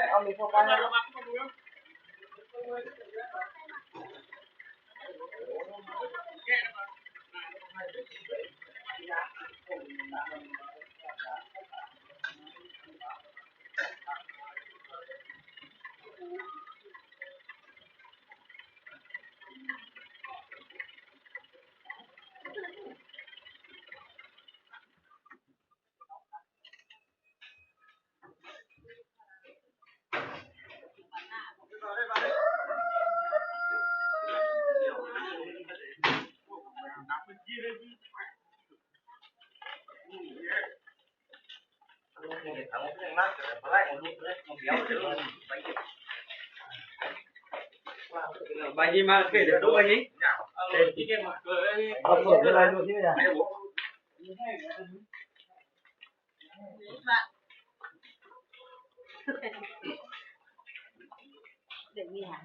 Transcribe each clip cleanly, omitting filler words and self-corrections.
เอามีพวกกันBagi mak ke tu bagi. Tiket mak ke. Apa lalu ni ya? Để đi hả?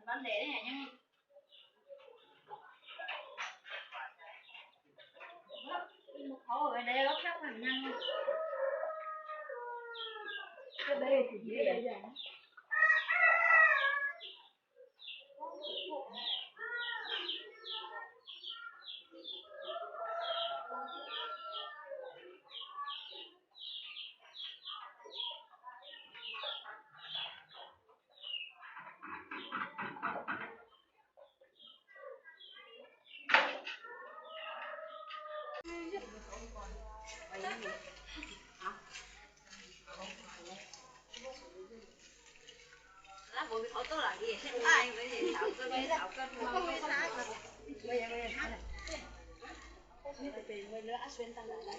Vấn đề đấy nha. Một khẩu ở đây nó khác hẳn nhau. Cái đây thì gì vậy? Bộ bị auto là gì? Ai cái gì thảo cân mà mới sát mà. Bây giờ hát này. Bây giờ người nữa xuyên tăng lại.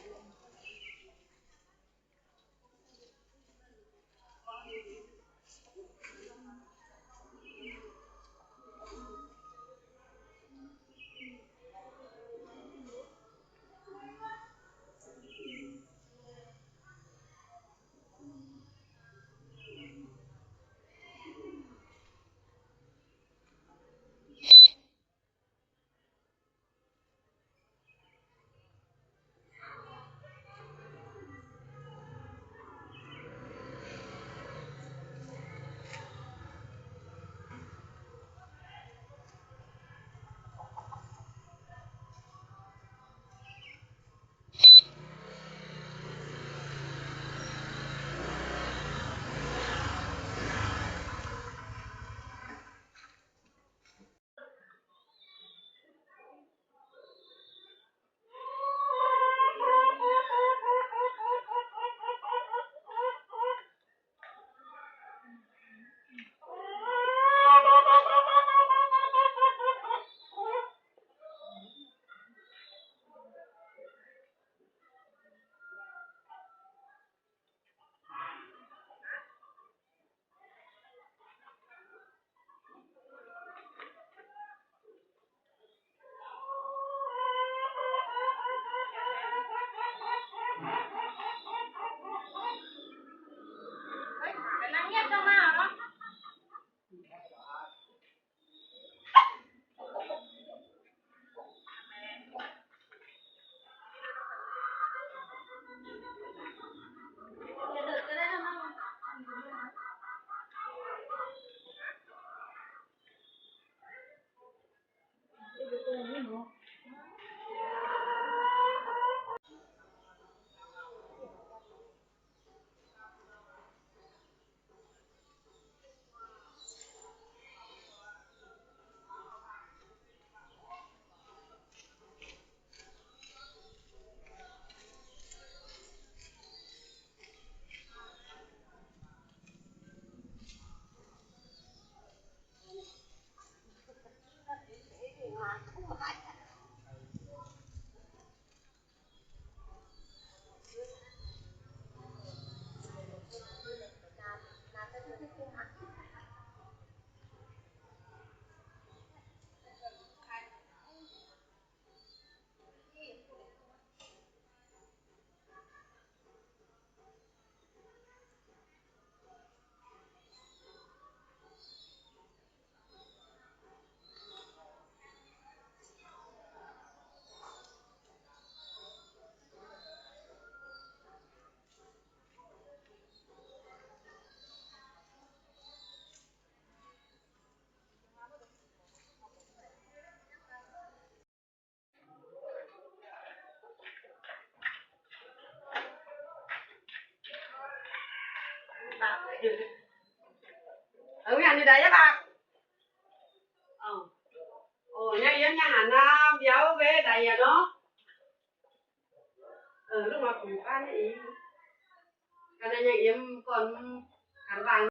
ได้ยังบ่โอ้ยยังหาน้ำเดี๋ยวเว้ได้อ่ะเนาะลูกมาปลูกบ้านนี่กันยังเอ็มก่อนหันบ้าน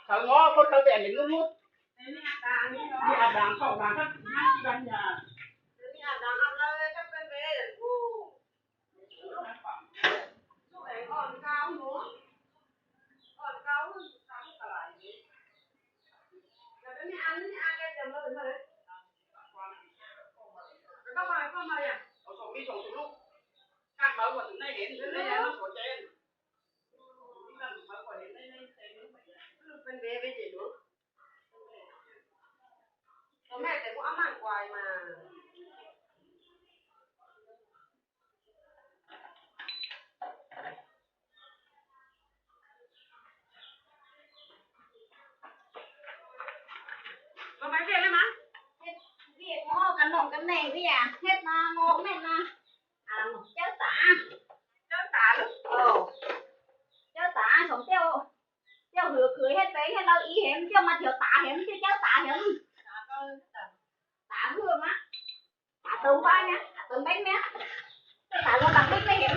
เขาง้อคนเขาแต่งลุ่มๆนี่อาดังเข้าดังทั้งห้าที่บ้านยานี่อาดังเอาเลยจะเป็นเบลลูกเองอ่อนเก้าหนูอ่อนเก้าทำอะไรนี่แต่เป็นนี่อันแกจำเลยเลยก็มาอย่างเอาส่งพี่ส่งลูกข้างเบากว่าถึงได้เห็นได้แล้วสนใจเป็นเบลไปเจ๋งแม่แต่กูเอามันควายมามาไปเรียกเลยมั้ยเรียกงอกันหน่องกันแหน่งพี่อ่ะเฮ็ดมางอแม่นะเจ้าตาหรือเจ้าตาสมเจ้าหือคือเฮ็ดไปให้เราอีเห็นเจ้ามาเที่ยวตาเห็นเจ้าตาเห็นตาเพื่อมะตาตึงไปนะตึงbánh nhéตาเราตักbánhไม่เห็น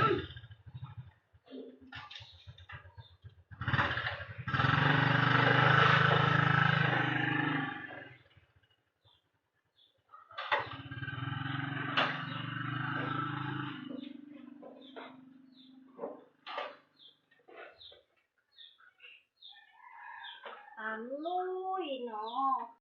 ลุยเนาะ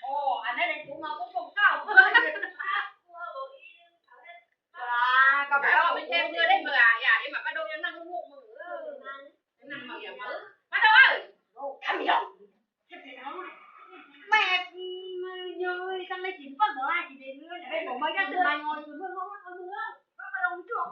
โอ้อันนั้นในถุงมาก็เก้าก็ไม่ใช่เพื่อได้เบื่ออย่าได้แบบกระโดดยังนั่งงงมือนั่งมาอย่ามือมาเถอะทำยังแม่ยืนกันเลยจิ๋มก็เบื่อจิ๋มเนื้ออย่าได้บอกไม่ได้ตื่นไปงอยอยู่เพื่อนเขาเนื้อก็มาลงช่วง